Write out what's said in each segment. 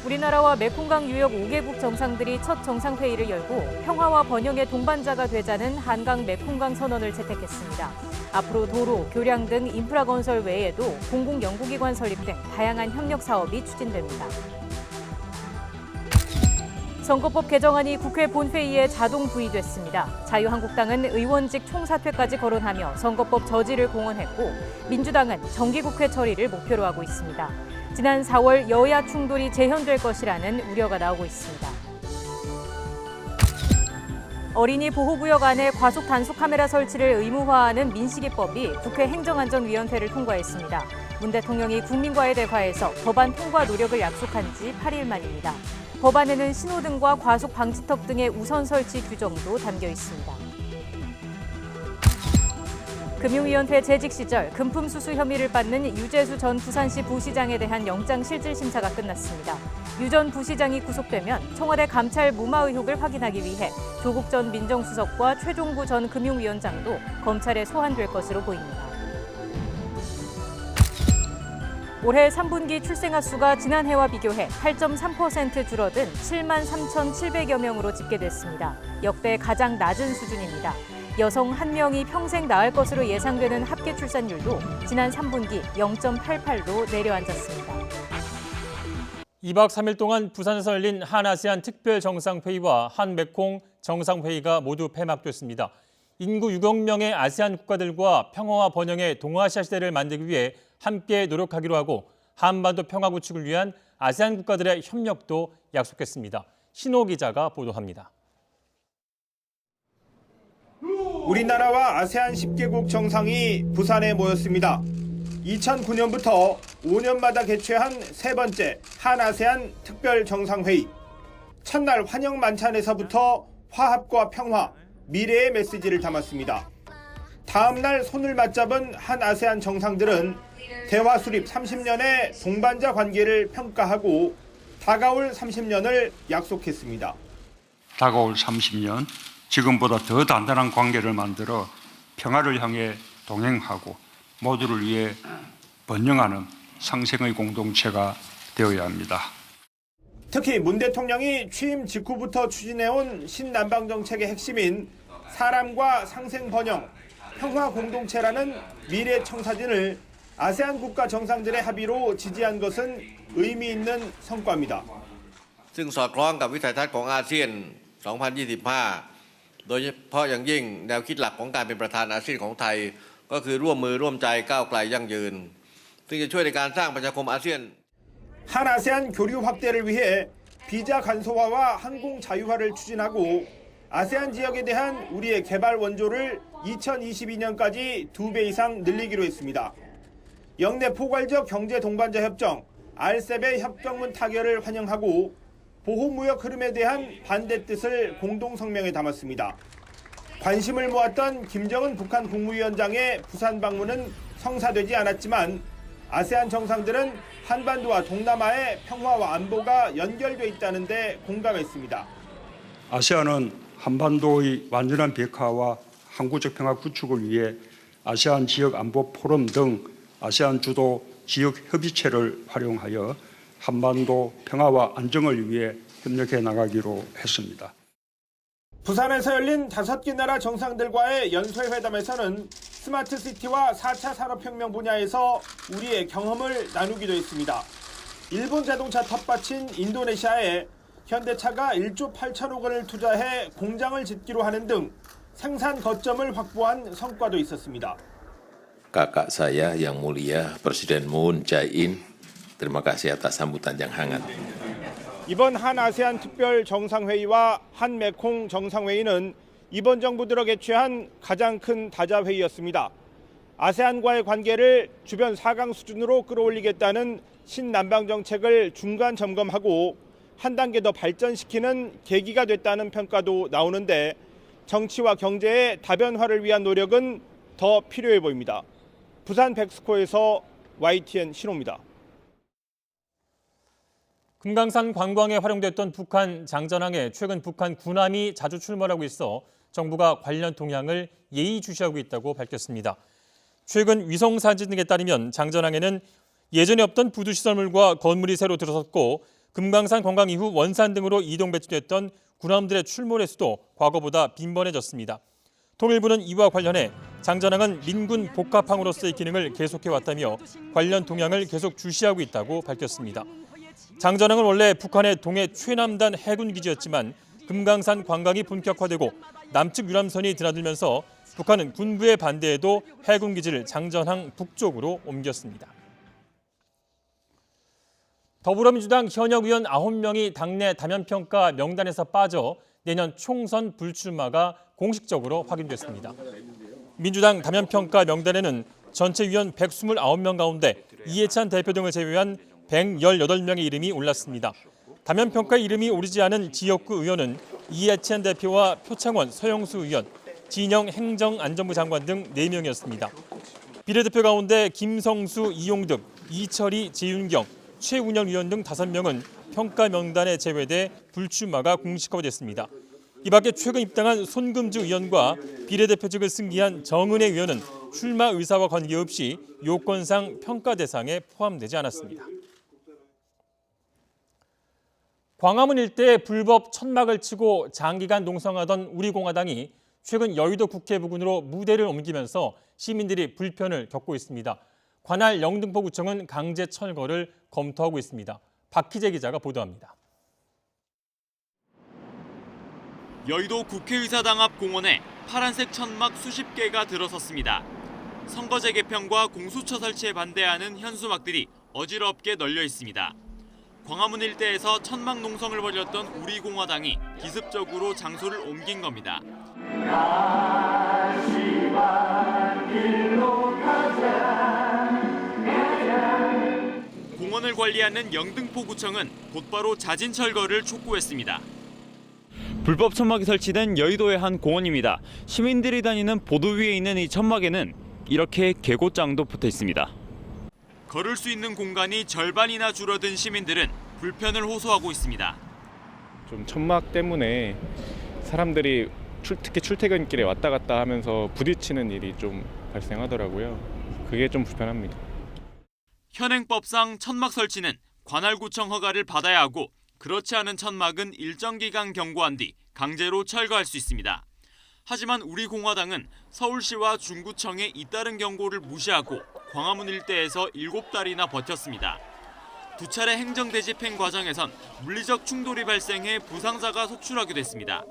우리나라와 메콩강 유역 5개국 정상들이 첫 정상회의를 열고 평화와 번영의 동반자가 되자는 한강 메콩강 선언을 채택했습니다. 앞으로 도로, 교량 등 인프라 건설 외에도 공공연구기관 설립 등 다양한 협력 사업이 추진됩니다. 선거법 개정안이 국회 본회의에 자동 부의됐습니다. 자유한국당은 의원직 총사퇴까지 거론하며 선거법 저지를 공언했고 민주당은 정기국회 처리를 목표로 하고 있습니다. 지난 4월 여야 충돌이 재현될 것이라는 우려가 나오고 있습니다. 어린이 보호구역 안에 과속 단속 카메라 설치를 의무화하는 민식이법이 국회 행정안전위원회를 통과했습니다. 문 대통령이 국민과의 대화에서 법안 통과 노력을 약속한 지 8일 만입니다. 법안에는 신호등과 과속 방지턱 등의 우선 설치 규정도 담겨 있습니다. 금융위원회 재직 시절 금품 수수 혐의를 받는 유재수 전 부산시 부시장에 대한 영장실질심사가 끝났습니다. 유 전 부시장이 구속되면 청와대 감찰 무마 의혹을 확인하기 위해 조국 전 민정수석과 최종구 전 금융위원장도 검찰에 소환될 것으로 보입니다. 올해 3분기 출생아 수가 지난해와 비교해 8.3% 줄어든 7만 3,700여 명으로 집계됐습니다. 역대 가장 낮은 수준입니다. 여성 1명이 평생 낳을 것으로 예상되는 합계 출산율도 지난 3분기 0.88로 내려앉았습니다. 2박 3일 동안 부산에서 열린 한아세안 특별정상회의와 한메콩 정상회의가 모두 폐막됐습니다. 인구 6억 명의 아세안 국가들과 평화와 번영의 동아시아 시대를 만들기 위해 함께 노력하기로 하고 한반도 평화 구축을 위한 아세안 국가들의 협력도 약속했습니다. 신호 기자가 보도합니다. 우리나라와 아세안 10개국 정상이 부산에 모였습니다. 2009년부터 5년마다 개최한 세 번째 한아세안 특별정상회의. 첫날 환영 만찬에서부터 화합과 평화, 미래의 메시지를 담았습니다. 다음 날 손을 맞잡은 한아세안 정상들은 대화 수립 30년의 동반자 관계를 평가하고 다가올 30년을 약속했습니다. 다가올 30년, 지금보다 더 단단한 관계를 만들어 평화를 향해 동행하고 모두를 위해 번영하는 상생의 공동체가 되어야 합니다. 특히 문 대통령이 취임 직후부터 추진해온 신남방 정책의 핵심인 사람과 상생 번영, 평화 공동체라는 미래 청사진을 아세안 국가 정상들의 합의로 지지한 것은 의미 있는 성과입니다. ซึ่งสอดคล้องกับวิสัยทัศน์ของอาเซียน 2025 โดยเฉพาะอย่างยิ่งแนวคิดหลักของการเป็นประธานอาเซียนของไทยก็คือร่วมมือร่วมใจก้าวไกลยั่งยืนซึ่งจะช่วยในการสร้างประชาคมอาเซียน 한아세안 교류 확대를 위해 비자 간소화와 항공 자유화를 추진하고 아세안 지역에 대한 우리의 개발 원조를 2022년까지 2배 이상 늘리기로 했습니다. 영내 포괄적 경제 동반자 협정, RCEP의 협정문 타결을 환영하고 보호무역 흐름에 대한 반대 뜻을 공동성명에 담았습니다. 관심을 모았던 김정은 북한 국무위원장의 부산 방문은 성사되지 않았지만 아세안 정상들은 한반도와 동남아의 평화와 안보가 연결돼 있다는 데 공감했습니다. 아세안은 한반도의 완전한 비핵화와 항구적 평화 구축을 위해 아세안 지역 안보 포럼 등 아세안 주도 지역 협의체를 활용하여 한반도 평화와 안정을 위해 협력해 나가기로 했습니다. 부산에서 열린 5개 나라 정상들과의 연설회담에서는 스마트시티와 4차 산업혁명 분야에서 우리의 경험을 나누기도 했습니다. 일본 자동차 텃밭인 인도네시아에 현대차가 1조 8천억 원을 투자해 공장을 짓기로 하는 등 생산 거점을 확보한 성과도 있었습니다. Kakak saya yang mulia Presiden Moon Jae-in, terima kasih atas sambutan yang hangat. 이번 한아세안 특별 정상회의와 한메콩 정상회의는 이번 정부 들어 개최한 가장 큰 다자회의였습니다. 아세안과의 관계를 주변 4강 수준으로 끌어올리겠다는 신남방 정책을 중간 점검하고 한 단계 더 발전시키는 계기가 됐다는 평가도 나오는데 정치와 경제의 다변화를 위한 노력은 더 필요해 보입니다. 부산 백스코에서 YTN 신호입니다. 금강산 관광에 활용됐던 북한 장전항에 최근 북한 군함이 자주 출몰하고 있어 정부가 관련 동향을 예의주시하고 있다고 밝혔습니다. 최근 위성사진 등에 따르면 장전항에는 예전에 없던 부두시설물과 건물이 새로 들어섰고 금강산 관광 이후 원산 등으로 이동 배치됐던 군함들의 출몰 횟수도 과거보다 빈번해졌습니다. 통일부는 이와 관련해 장전항은 민군 복합항으로서의 기능을 계속해왔다며 관련 동향을 계속 주시하고 있다고 밝혔습니다. 장전항은 원래 북한의 동해 최남단 해군 기지였지만 금강산 관광이 본격화되고 남측 유람선이 드나들면서 북한은 군부의 반대에도 해군 기지를 장전항 북쪽으로 옮겼습니다. 더불어민주당 현역 의원 9명이 당내 다면평가 명단에서 빠져 내년 총선 불출마가 공식적으로 확인됐습니다. 민주당 다면평가 명단에는 전체 위원 129명 가운데 이해찬 대표 등을 제외한 118명의 이름이 올랐습니다. 다면평가에 이름이 오르지 않은 지역구 의원은 이해찬 대표와 표창원, 서영수 의원, 진영 행정안전부 장관 등 4명이었습니다. 비례대표 가운데 김성수, 이용득, 이철희, 재윤경, 최운영 의원 등 5명은 평가 명단에 제외돼 불출마가 공식화됐습니다. 이 밖에 최근 입당한 손금주 의원과 비례대표직을 승기한 정은혜 의원은 출마 의사와 관계없이 요건상 평가 대상에 포함되지 않았습니다. 광화문 일대에 불법 천막을 치고 장기간 농성하던 우리공화당이 최근 여의도 국회 부근으로 무대를 옮기면서 시민들이 불편을 겪고 있습니다. 관할 영등포구청은 강제 철거를 검토하고 있습니다. 박희재 기자가 보도합니다. 여의도 국회의사당 앞 공원에 파란색 천막 수십 개가 들어섰습니다. 선거제 개편과 공수처 설치에 반대하는 현수막들이 어지럽게 널려 있습니다. 광화문 일대에서 천막 농성을 벌였던 우리공화당이 기습적으로 장소를 옮긴 겁니다. 공원을 관리하는 영등포구청은 곧바로 자진 철거를 촉구했습니다. 불법 천막이 설치된 여의도의 한 공원입니다. 시민들이 다니는 보도 위에 있는 이 천막에는 이렇게 계곡장도 붙어 있습니다. 걸을 수 있는 공간이 절반이나 줄어든 시민들은 불편을 호소하고 있습니다. 좀 천막 때문에 사람들이 특히 출퇴근길에 왔다 갔다 하면서 부딪히는 일이 좀 발생하더라고요. 그게 좀 불편합니다. 현행법상 천막 설치는 관할구청 허가를 받아야 하고 그렇지 않은 천막은 일정 기간 경고한 뒤 강제로 철거할 수 있습니다. 하지만 우리공화당은 서울시와 중구청의 잇따른 경고를 무시하고 광화문 일대에서 7달이나 버텼습니다. 두 차례 행정대집행 과정에선 물리적 충돌이 발생해 부상자가 속출하기도 했습니다.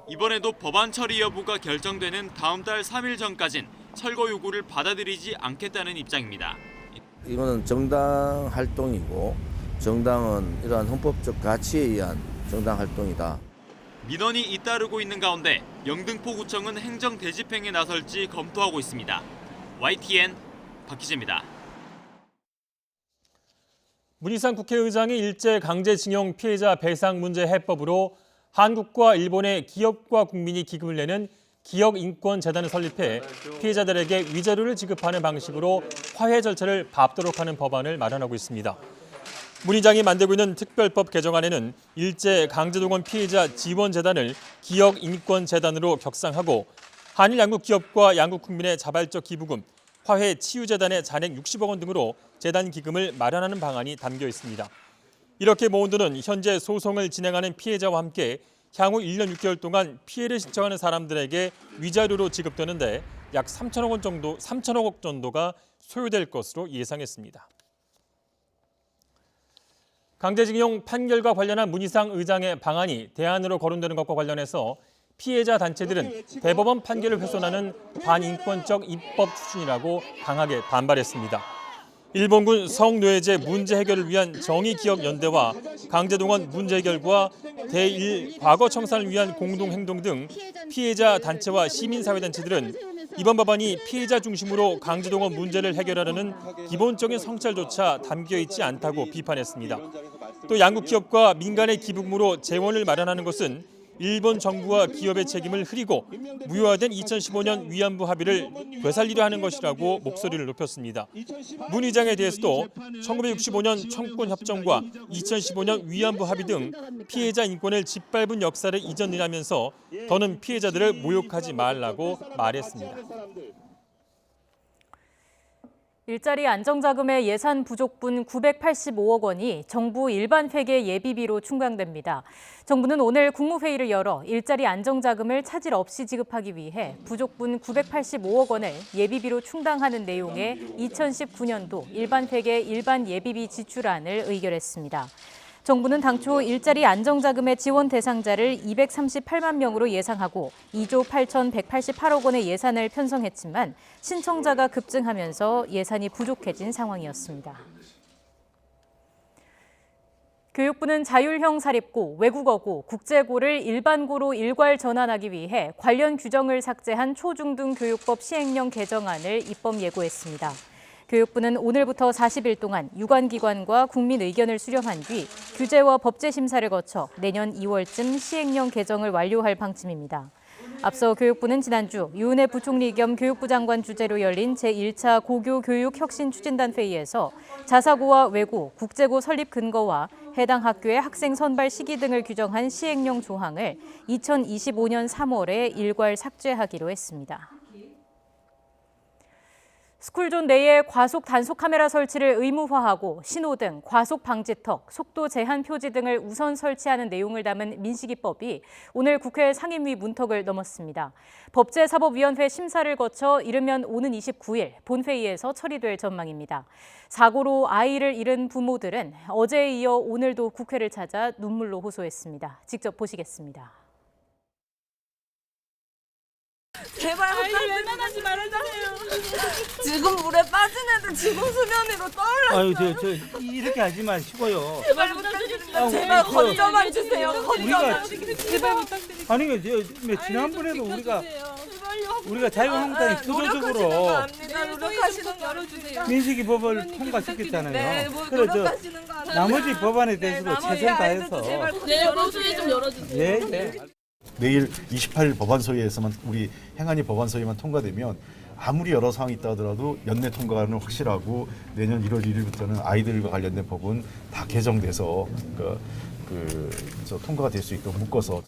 이번에도 법안 처리 여부가 결정되는 다음 달 3일 전까진 철거 요구를 받아들이지 않겠다는 입장입니다. 이거는 정당 활동이고 정당은 이러한 헌법적 가치에 의한 정당 활동이다. 민원이 잇따르고 있는 가운데 영등포구청은 행정대집행에 나설지 검토하고 있습니다. YTN 박희재입니다. 문희상 국회의장이 일제 강제징용 피해자 배상 문제 해법으로 한국과 일본의 기업과 국민이 기금을 내는 기업인권재단을 설립해 피해자들에게 위자료를 지급하는 방식으로 화해 절차를 밟도록 하는 법안을 마련하고 있습니다. 문 의장이 만들고 있는 특별법 개정안에는 일제 강제동원 피해자 지원재단을 기업인권재단으로 격상하고 한일 양국 기업과 양국 국민의 자발적 기부금, 화해 치유재단의 잔액 60억 원 등으로 재단 기금을 마련하는 방안이 담겨 있습니다. 이렇게 모은 돈은 현재 소송을 진행하는 피해자와 함께 향후 1년 6개월 동안 피해를 신청하는 사람들에게 위자료로 지급되는데 약 3천억 원 정도가 소요될 것으로 예상했습니다. 강제징용 판결과 관련한 문희상 의장의 방안이 대안으로 거론되는 것과 관련해서 피해자 단체들은 대법원 판결을 훼손하는 반인권적 입법 추진이라고 강하게 반발했습니다. 일본군 성노예제 문제 해결을 위한 정의기억연대와 강제동원 문제 해결과 대1 과거 청산을 위한 공동행동 등 피해자 단체와 시민사회단체들은 이번 법안이 피해자 중심으로 강제동원 문제를 해결하려는 기본적인 성찰조차 담겨 있지 않다고 비판했습니다. 또 양국 기업과 민간의 기부금으로 재원을 마련하는 것은 일본 정부와 기업의 책임을 흐리고 무효화된 2015년 위안부 합의를 되살리려 하는 것이라고 목소리를 높였습니다. 문 의장에 대해서도 1965년 청구권협정과 2015년 위안부 합의 등 피해자 인권을 짓밟은 역사를 잊었느냐면서 더는 피해자들을 모욕하지 말라고 말했습니다. 일자리 안정자금의 예산 부족분 985억 원이 정부 일반 회계 예비비로 충당됩니다. 정부는 오늘 국무회의를 열어 일자리 안정자금을 차질 없이 지급하기 위해 부족분 985억 원을 예비비로 충당하는 내용의 2019년도 일반 회계 일반 예비비 지출안을 의결했습니다. 정부는 당초 일자리 안정자금의 지원 대상자를 238만 명으로 예상하고 2조 8,188억 원의 예산을 편성했지만 신청자가 급증하면서 예산이 부족해진 상황이었습니다. 교육부는 자율형 사립고, 외국어고, 국제고를 일반고로 일괄 전환하기 위해 관련 규정을 삭제한 초중등 교육법 시행령 개정안을 입법 예고했습니다. 교육부는 오늘부터 40일 동안 유관기관과 국민 의견을 수렴한 뒤 규제와 법제 심사를 거쳐 내년 2월쯤 시행령 개정을 완료할 방침입니다. 앞서 교육부는 지난주 유은혜 부총리 겸 교육부 장관 주재로 열린 제1차 고교교육혁신추진단 회의에서 자사고와 외고, 국제고 설립 근거와 해당 학교의 학생 선발 시기 등을 규정한 시행령 조항을 2025년 3월에 일괄 삭제하기로 했습니다. 스쿨존 내에 과속 단속 카메라 설치를 의무화하고 신호등, 과속 방지턱, 속도 제한 표지 등을 우선 설치하는 내용을 담은 민식이법이 오늘 국회 상임위 문턱을 넘었습니다. 법제사법위원회 심사를 거쳐 이르면 오는 29일 본회의에서 처리될 전망입니다. 사고로 아이를 잃은 부모들은 어제에 이어 오늘도 국회를 찾아 눈물로 호소했습니다. 직접 보시겠습니다. 제발 외면하지 말아주세요. 지금 물에 빠진 애들 지금 수면 위로 떠올랐어요. 저 이렇게 하지 마시고요. 제발 부탁드립니다. 제발 건져만 주세요. 건져만. 제발 부탁드립니다. 아니 지난번에도 우리가 자유한국당이 구조적으로 민식이 법을 통과시켰잖아요. 네, 그래서 나머지 법안에 대해서도 최선을 다해서 열어주세요. 좀 열어주세요. 네. 내일 28일 법안소위에서만 우리 행안위 법안소위만 통과되면 아무리 여러 상황이 있다 하더라도 연내 통과는 확실하고 내년 1월 1일부터는 아이들과 관련된 법은 다 개정돼서 통과가 될 수 있도록 묶어서.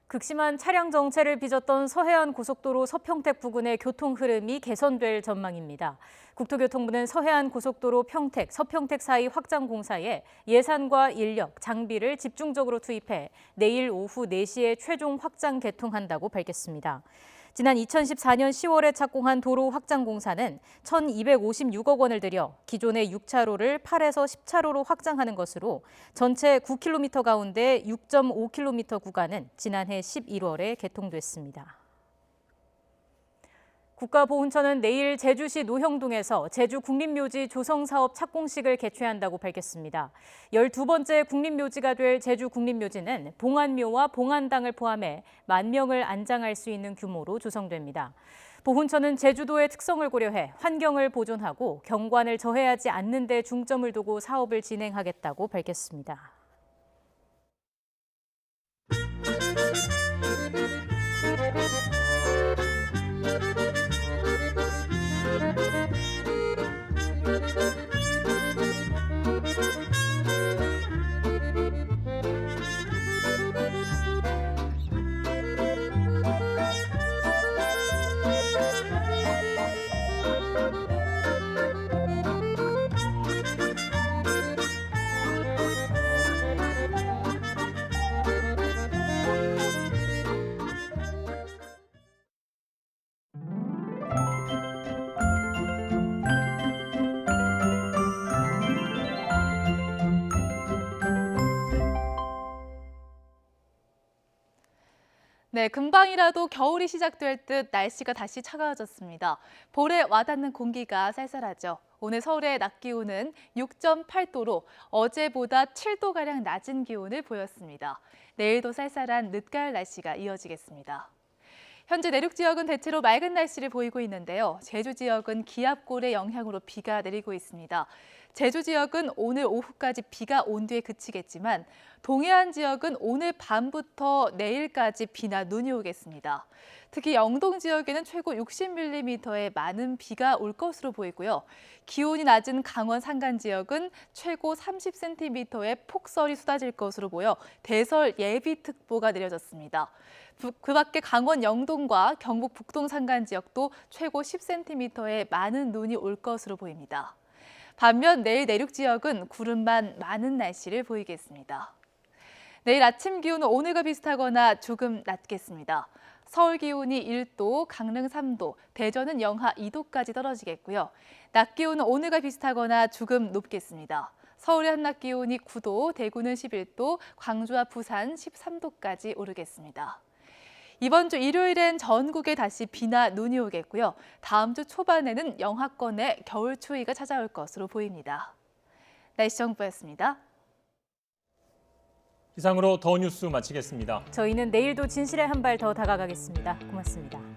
극심한 차량 정체를 빚었던 서해안 고속도로 서평택 부근의 교통 흐름이 개선될 전망입니다. 국토교통부는 서해안 고속도로 평택, 서평택 사이 확장 공사에 예산과 인력, 장비를 집중적으로 투입해 내일 오후 4시에 최종 확장 개통한다고 밝혔습니다. 지난 2014년 10월에 착공한 도로 확장 공사는 1,256억 원을 들여 기존의 6차로를 8에서 10차로로 확장하는 것으로 전체 9km 가운데 6.5km 구간은 지난해 11월에 개통됐습니다. 국가보훈처는 내일 제주시 노형동에서 제주 국립묘지 조성사업 착공식을 개최한다고 밝혔습니다. 12번째 국립묘지가 될 제주 국립묘지는 봉안묘와 봉안당을 포함해 10,000명을 안장할 수 있는 규모로 조성됩니다. 보훈처는 제주도의 특성을 고려해 환경을 보존하고 경관을 저해하지 않는 데 중점을 두고 사업을 진행하겠다고 밝혔습니다. 네, 금방이라도 겨울이 시작될 듯 날씨가 다시 차가워졌습니다. 볼에 와닿는 공기가 쌀쌀하죠. 오늘 서울의 낮 기온은 6.8도로 어제보다 7도가량 낮은 기온을 보였습니다. 내일도 쌀쌀한 늦가을 날씨가 이어지겠습니다. 현재 내륙 지역은 대체로 맑은 날씨를 보이고 있는데요. 제주 지역은 기압골의 영향으로 비가 내리고 있습니다. 제주 지역은 오늘 오후까지 비가 온 뒤에 그치겠지만 동해안 지역은 오늘 밤부터 내일까지 비나 눈이 오겠습니다. 특히 영동 지역에는 최고 60mm의 많은 비가 올 것으로 보이고요. 기온이 낮은 강원 산간 지역은 최고 30cm의 폭설이 쏟아질 것으로 보여 대설 예비특보가 내려졌습니다. 그 밖에 강원 영동과 경북 북동 산간 지역도 최고 10cm의 많은 눈이 올 것으로 보입니다. 반면 내일 내륙 지역은 구름만 많은 날씨를 보이겠습니다. 내일 아침 기온은 오늘과 비슷하거나 조금 낮겠습니다. 서울 기온이 1도, 강릉 3도, 대전은 영하 2도까지 떨어지겠고요. 낮 기온은 오늘과 비슷하거나 조금 높겠습니다. 서울의 한낮 기온이 9도, 대구는 11도, 광주와 부산 13도까지 오르겠습니다. 이번 주 일요일엔 전국에 다시 비나 눈이 오겠고요. 다음 주 초반에는 영하권에 겨울 추위가 찾아올 것으로 보입니다. 날씨 정보였습니다. 이상으로 더 뉴스 마치겠습니다. 저희는 내일도 진실에 한 발 더 다가가겠습니다. 고맙습니다.